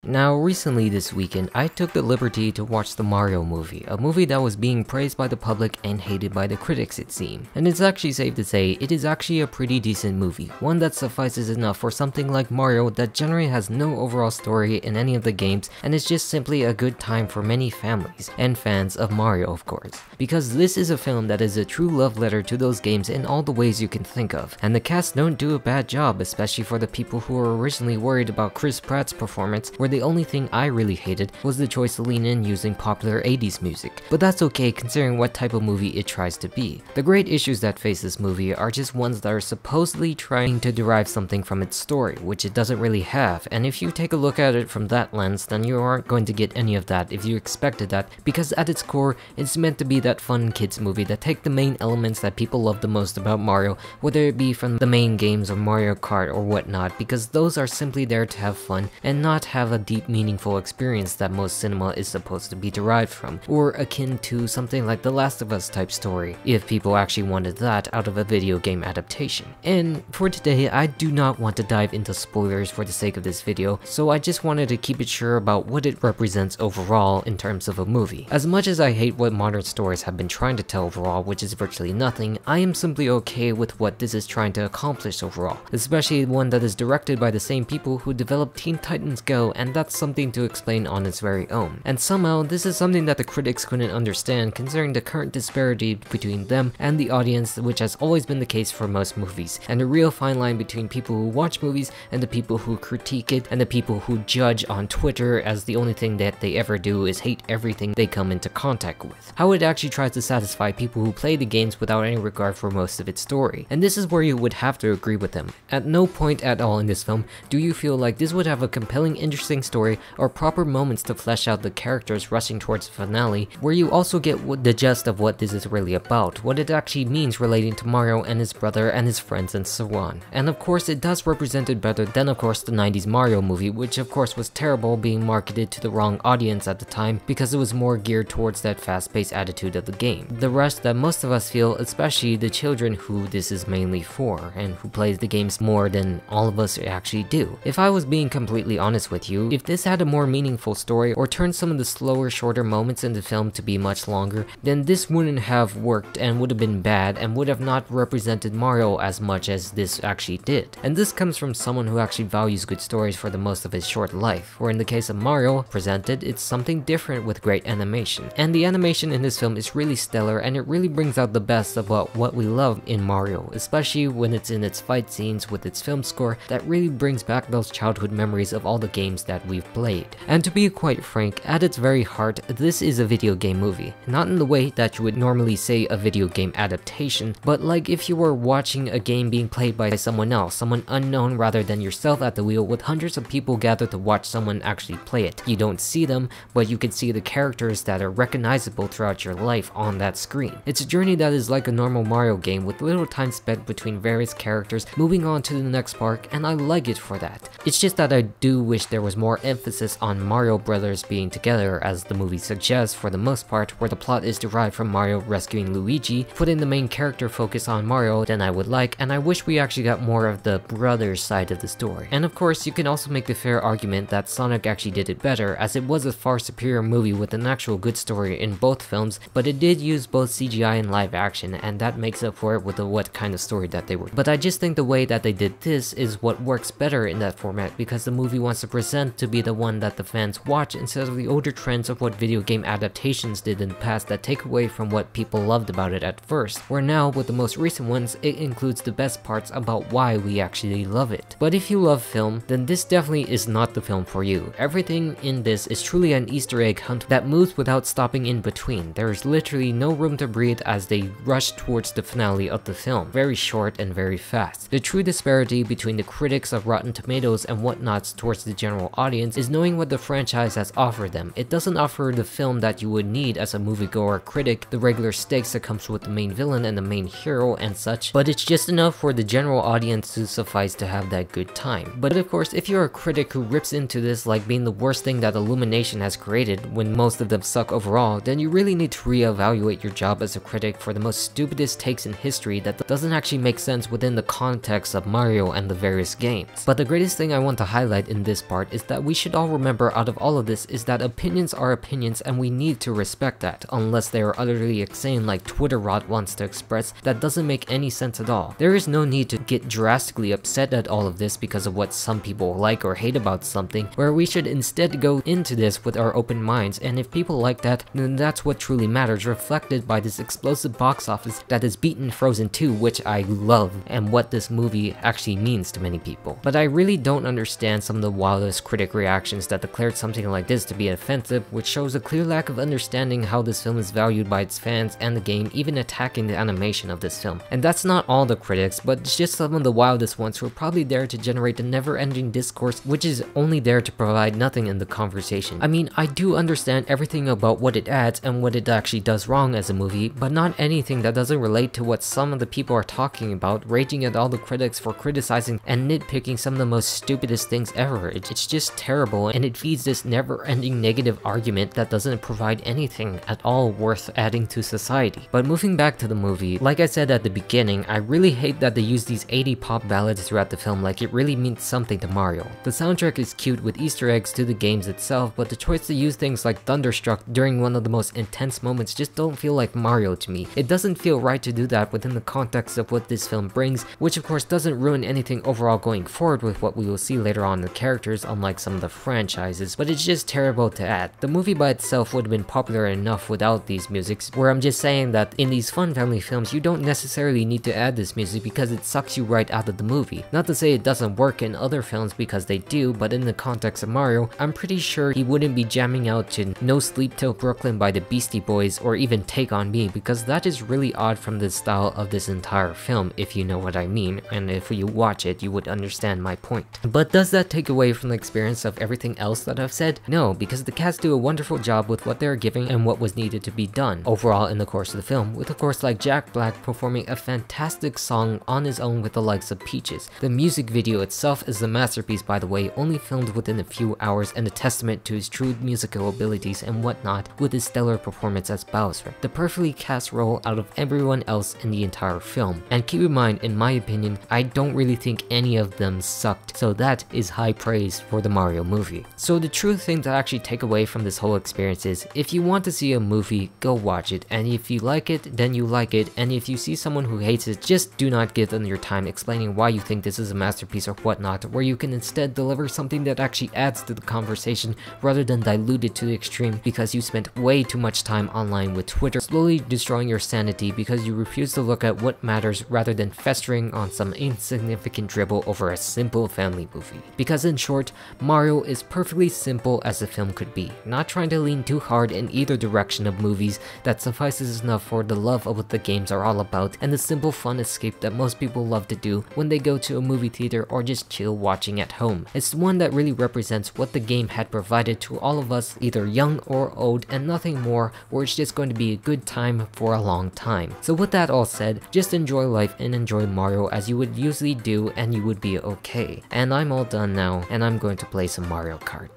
Now, recently this weekend, I took the liberty to watch the Mario movie, a movie that was being praised by the public and hated by the critics, it seemed. And it's actually safe to say, it is actually a pretty decent movie, one that suffices enough for something like Mario that generally has no overall story in any of the games, and is just simply a good time for many families, and fans of Mario of course. Because this is a film that is a true love letter to those games in all the ways you can think of, and the cast don't do a bad job, especially for the people who were originally worried about Chris Pratt's performance, where the only thing I really hated was the choice to lean in using popular 80s music. But that's okay considering what type of movie it tries to be. The great issues that face this movie are just ones that are supposedly trying to derive something from its story, which it doesn't really have, and if you take a look at it from that lens, then you aren't going to get any of that if you expected that, because at its core, it's meant to be that fun kids movie that take the main elements that people love the most about Mario, whether it be from the main games or Mario Kart or whatnot, because those are simply there to have fun and not have a deep meaningful experience that most cinema is supposed to be derived from, or akin to something like The Last of Us type story, if people actually wanted that out of a video game adaptation. And for today, I do not want to dive into spoilers for the sake of this video, so I just wanted to keep it sure about what it represents overall in terms of a movie. As much as I hate what modern stories have been trying to tell overall, which is virtually nothing, I am simply okay with what this is trying to accomplish overall, especially one that is directed by the same people who developed Teen Titans Go, and that's something to explain on its very own. And somehow, this is something that the critics couldn't understand considering the current disparity between them and the audience, which has always been the case for most movies, and a real fine line between people who watch movies and the people who critique it, and the people who judge on Twitter as the only thing that they ever do is hate everything they come into contact with. How it actually tries to satisfy people who play the games without any regard for most of its story. And this is where you would have to agree with them. At no point at all in this film do you feel like this would have a compelling, interesting story or proper moments to flesh out the characters rushing towards the finale, where you also get the gist of what this is really about, what it actually means relating to Mario and his brother and his friends and so on. And of course it does represent it better than of course the 90s Mario movie, which of course was terrible, being marketed to the wrong audience at the time because it was more geared towards that fast-paced attitude of the game. The rush that most of us feel, especially the children who this is mainly for, and who plays the games more than all of us actually do. If I was being completely honest with you, if this had a more meaningful story or turned some of the slower, shorter moments in the film to be much longer, then this wouldn't have worked and would have been bad and would have not represented Mario as much as this actually did. And this comes from someone who actually values good stories for the most of his short life, where in the case of Mario presented, it's something different with great animation. And the animation in this film is really stellar, and it really brings out the best about what we love in Mario, especially when it's in its fight scenes with its film score that really brings back those childhood memories of all the games that we've played. And to be quite frank, at its very heart, this is a video game movie. Not in the way that you would normally say a video game adaptation, but like if you were watching a game being played by someone else, someone unknown rather than yourself at the wheel, with hundreds of people gathered to watch someone actually play it. You don't see them, but you can see the characters that are recognizable throughout your life on that screen. It's a journey that is like a normal Mario game with little time spent between various characters moving on to the next park, and I like it for that. It's just that I do wish there was more emphasis on Mario brothers being together, as the movie suggests for the most part, where the plot is derived from Mario rescuing Luigi, putting the main character focus on Mario than I would like, and I wish we actually got more of the brothers side of the story. And of course, you can also make the fair argument that Sonic actually did it better, as it was a far superior movie with an actual good story in both films, but it did use both CGI and live action, and that makes up for it with the what kind of story that they were. But I just think the way that they did this is what works better in that format, because the movie wants to present to be the one that the fans watch instead of the older trends of what video game adaptations did in the past that take away from what people loved about it at first, where now with the most recent ones it includes the best parts about why we actually love it. But if you love film, then this definitely is not the film for you. Everything in this is truly an Easter egg hunt that moves without stopping in between. There is literally no room to breathe as they rush towards the finale of the film, very short and very fast. The true disparity between the critics of Rotten Tomatoes and whatnots towards the general audience is knowing what the franchise has offered them. It doesn't offer the film that you would need as a moviegoer critic, the regular stakes that comes with the main villain and the main hero and such, but it's just enough for the general audience to suffice to have that good time. But of course, if you're a critic who rips into this like being the worst thing that Illumination has created, when most of them suck overall, then you really need to reevaluate your job as a critic for the most stupidest takes in history that doesn't actually make sense within the context of Mario and the various games. But the greatest thing I want to highlight in this part is that we should all remember out of all of this is that opinions are opinions and we need to respect that, unless they are utterly insane like Twitter rot wants to express. That doesn't make any sense at all. There is no need to get drastically upset at all of this because of what some people like or hate about something, where we should instead go into this with our open minds, and if people like that, then that's what truly matters, reflected by this explosive box office that has beaten Frozen 2, which I love, and what this movie actually means to many people. But I really don't understand some of the wildest critic reactions that declared something like this to be offensive, which shows a clear lack of understanding how this film is valued by its fans and the game, even attacking the animation of this film. And that's not all the critics, but just some of the wildest ones who are probably there to generate a never-ending discourse which is only there to provide nothing in the conversation. I mean, I do understand everything about what it adds and what it actually does wrong as a movie, but not anything that doesn't relate to what some of the people are talking about, raging at all the critics for criticizing and nitpicking some of the most stupidest things ever. It's just terrible, and it feeds this never-ending negative argument that doesn't provide anything at all worth adding to society. But moving back to the movie, like I said at the beginning, I really hate that they use these 80 pop ballads throughout the film like it really means something to Mario. The soundtrack is cute with Easter eggs to the games itself, but the choice to use things like Thunderstruck during one of the most intense moments just don't feel like Mario to me. It doesn't feel right to do that within the context of what this film brings, which of course doesn't ruin anything overall going forward with what we will see later on in the characters, unlike some of the franchises, but it's just terrible to add. The movie by itself would have been popular enough without these musics, where I'm just saying that in these fun family films you don't necessarily need to add this music because it sucks you right out of the movie. Not to say it doesn't work in other films because they do, but in the context of Mario, I'm pretty sure he wouldn't be jamming out to No Sleep Till Brooklyn by the Beastie Boys or even Take On Me, because that is really odd from the style of this entire film, if you know what I mean, and if you watch it you would understand my point. But does that take away from the experience of everything else that I've said? No, because the cast do a wonderful job with what they're giving and what was needed to be done overall in the course of the film, with of course like Jack Black performing a fantastic song on his own with the likes of Peaches. The music video itself is a masterpiece, by the way, only filmed within a few hours and a testament to his true musical abilities and whatnot, with his stellar performance as Bowser, the perfectly cast role out of everyone else in the entire film. And keep in mind, in my opinion, I don't really think any of them sucked, so that is high praise for the Mario movie. So the true thing to actually take away from this whole experience is, if you want to see a movie, go watch it, and if you like it, then you like it, and if you see someone who hates it, just do not give them your time explaining why you think this is a masterpiece or whatnot, where you can instead deliver something that actually adds to the conversation rather than dilute it to the extreme because you spent way too much time online with Twitter, slowly destroying your sanity because you refuse to look at what matters rather than festering on some insignificant dribble over a simple family movie. Because in short, Mario is perfectly simple as the film could be, not trying to lean too hard in either direction of movies that suffices enough for the love of what the games are all about and the simple fun escape that most people love to do when they go to a movie theater or just chill watching at home. It's one that really represents what the game had provided to all of us, either young or old, and nothing more, where it's just going to be a good time for a long time. So with that all said, just enjoy life and enjoy Mario as you would usually do and you would be okay. And I'm all done now, and I'm going to play some Mario Kart.